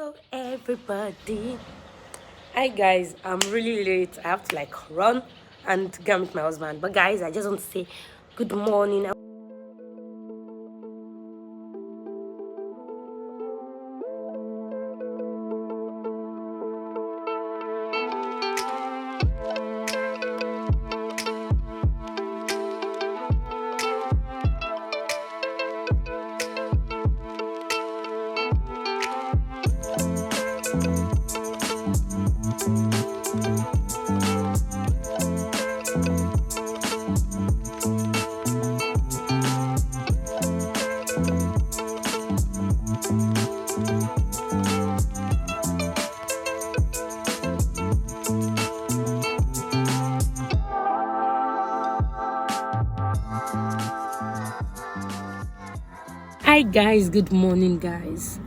Hello everybody. Hi guys, I'm really late. I have to like run and go meet my husband. But guys, I just want to say good morning. Hi guys, good morning guys.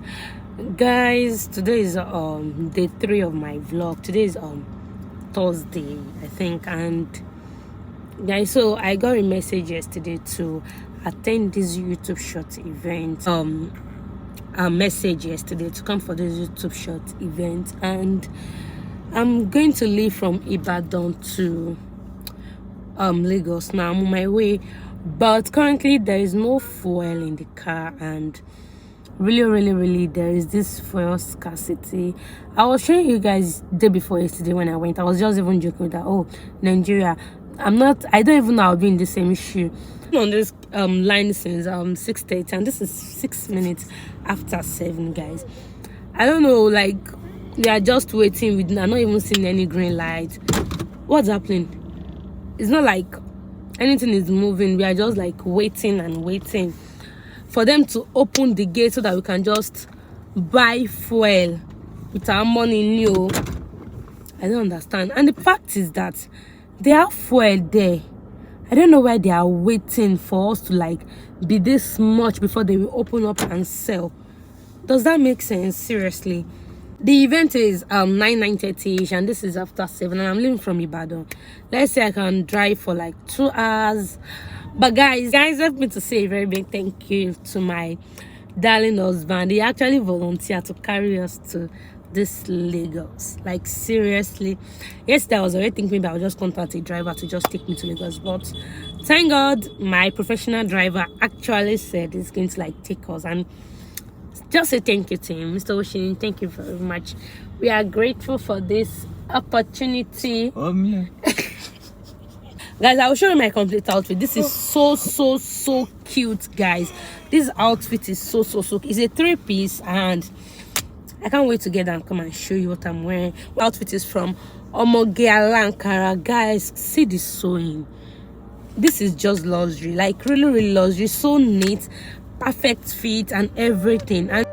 Today is day 3 of my vlog. Today is Thursday, I think, and guys, so I got a message yesterday to attend this YouTube short event. A message yesterday to come for this YouTube short event, and I'm going to leave from Ibadan to Lagos. Now I'm on my way, but currently there is no fuel in the car, and really there is this fuel scarcity. I was showing you guys day before yesterday when I went. I was just even joking that, oh, Nigeria, I don't even know I'll be in the same issue. On this line since 6:30, and this is 6 minutes after 7, guys. I don't know, like, we are just waiting. I'm not even seeing any green light. What's happening? It's not like anything is moving. We are just like waiting and waiting for them to open the gate so that we can just buy fuel with our money new. I don't understand. And the fact is that they have fuel there. I don't know why they are waiting for us to like be this much before they will open up and sell. Does that make sense? Seriously. The event is 9:30ish, and this is after 7, and I'm leaving from Ibadan. Let's say I can drive for like 2 hours. But guys, help me to say a very big thank you to my darling husband. He actually volunteered to carry us to this Lagos. Like, seriously. Yesterday I was already thinking that I would just contact a driver to just take me to Lagos, but thank God my professional driver actually said he's going to like take us, and just say thank you to him. Mr. Oshin, thank you very much. We are grateful for this opportunity. Guys, I will show you my complete outfit. This is so cute, guys. This outfit is so cute. It's a 3-piece, and I can't wait to get down and come and show you what I'm wearing. My outfit is from Omoge Alankara. Guys, see this sewing. This is just luxury, like really luxury. So neat, perfect fit and everything. And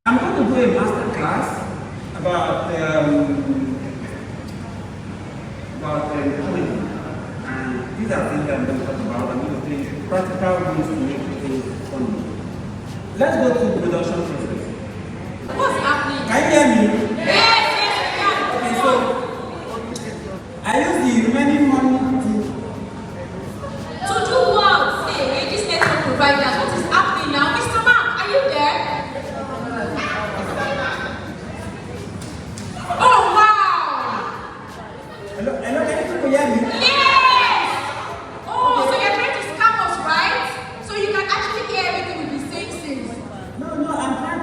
I'm going to do a master class about coding, and these are things that I'm going to talk about. I'm going to take practical ways to make things funny. Let's go to the production process. What's happening? Can you hear me? Yes. Okay, so I use the remaining money To do what? Hey, this network provider, what is happening now? Mr. Mark, are you there? Oh, wow! Hello, can you hear me? Yes! Oh, so you're trying to scam us, right? So you can actually hear everything we've been saying since. No, I'm trying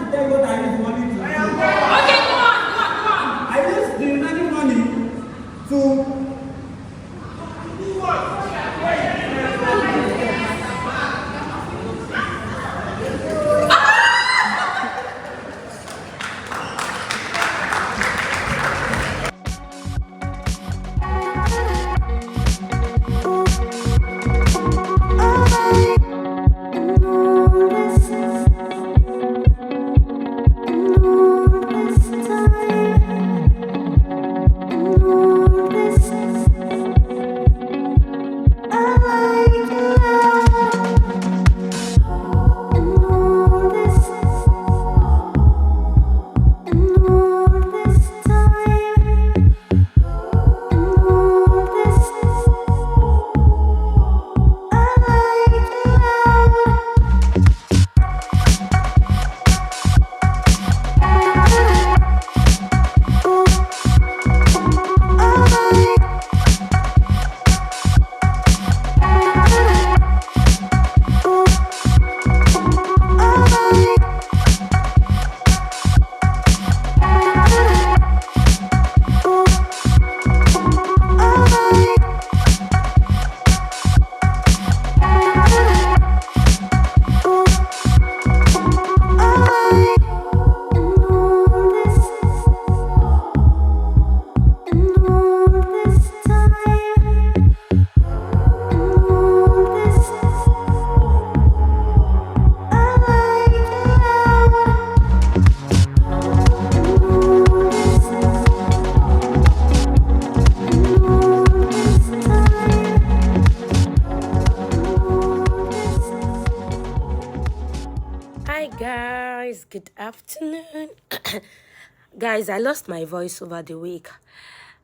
good afternoon. Guys, I lost my voice over the week,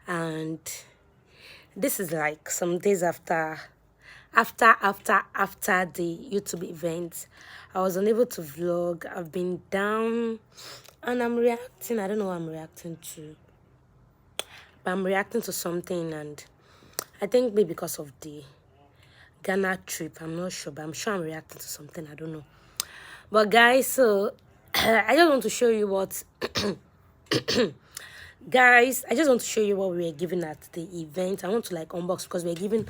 and this is like some days after the YouTube event. I was unable to vlog. I've been down and I'm reacting. I don't know what I'm reacting to, but I'm reacting to something, and I think maybe because of the Ghana trip. I'm not sure, but I'm sure I'm reacting to something. I don't know. But guys, so I just want to show you what guys, I just want to show you what we were given at the event. I want to like unbox because we're given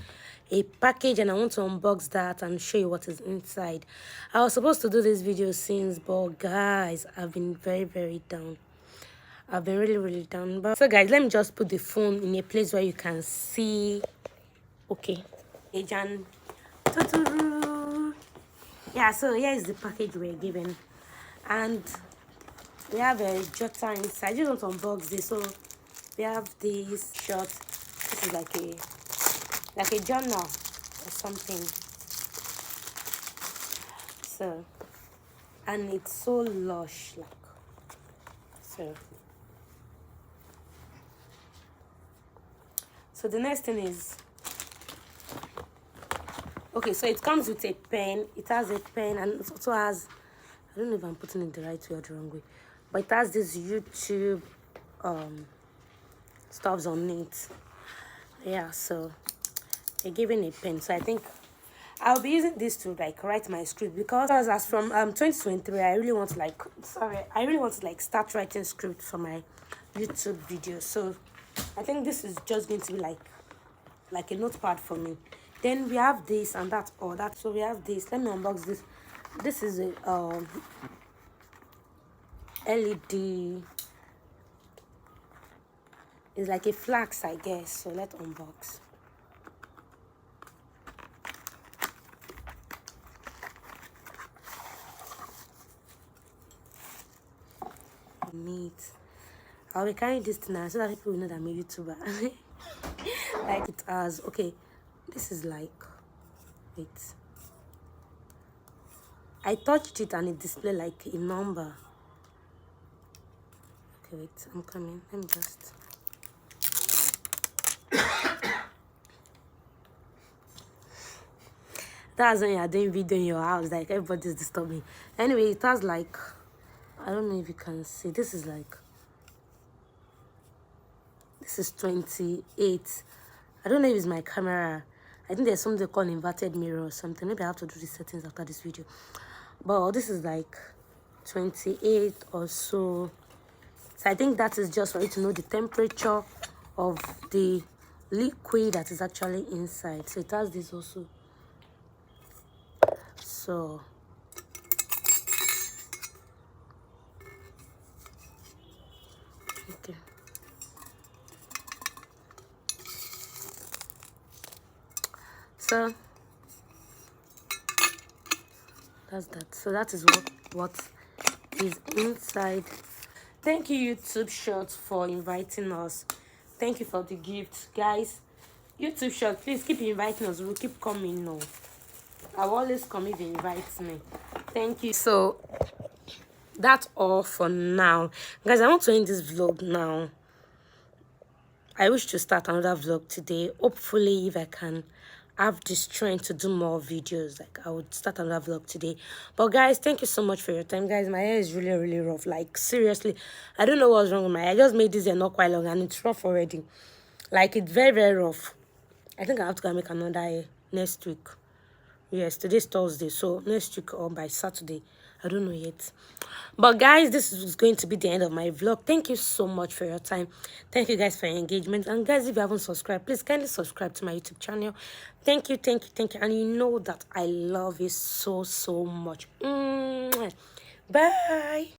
a package, and I want to unbox that and show you what is inside. I was supposed to do this video since, but guys, I've been very down. I've been really down. But so guys, let me just put the phone in a place where you can see. Okay. And yeah, so here is the package we're given, and we have a jotter inside. I just want to unbox this. So we have this short. This is like a journal or something. So, and it's so lush, like so. So the next thing is, okay, so it comes with a pen. It has a pen, and it also has, I don't know if I'm putting it the right way or the wrong way, but it has this YouTube stuffs on it. Yeah, so they're giving a pen. So I think I'll be using this to like write my script, because as from 2023, I really want to like start writing script for my YouTube videos. So I think this is just going to be like a notepad for me. Then we have this, and that's all that. So we have this. Let me unbox this. This is a LED. It's like a flax, I guess. So let's unbox. Neat. I'll be carrying this now so that people will know that I'm a YouTuber. Like it has, okay, this is like, wait, I touched it and it displayed like a number. Okay, wait, I'm coming. Let me just. That's when you're doing video in your house, like everybody's disturbing. Anyway, it has like, I don't know if you can see, this is like, this is 28. I don't know if it's my camera. I think there's something called inverted mirror or something. Maybe I have to do the settings after this video. But this is like 28 or so. So I think that is just for you to know the temperature of the liquid that is actually inside. So it has this also. So okay. So that's that. So that is what is inside. Thank you, YouTube Short, for inviting us. Thank you for the gift, guys. YouTube Short, please keep inviting us. We'll keep coming now. I'll always come if you invite me. Thank you. So that's all for now, guys. I want to end this vlog now. I wish to start another vlog today. Hopefully, if I can have the strength to do more videos, like I would start another vlog today. But guys, thank you so much for your time. Guys, my hair is really rough. Like seriously, I don't know what's wrong with my hair. I just made this hair not quite long and it's rough already. Like it's very rough. I think I have to go make another hair next week. Yes, today's Thursday, so next week or by Saturday, I don't know yet. But guys, this is going to be the end of my vlog. Thank you so much for your time. Thank you guys for your engagement. And guys, if you haven't subscribed, please kindly subscribe to my YouTube channel. Thank you. And you know that I love you so much. Bye.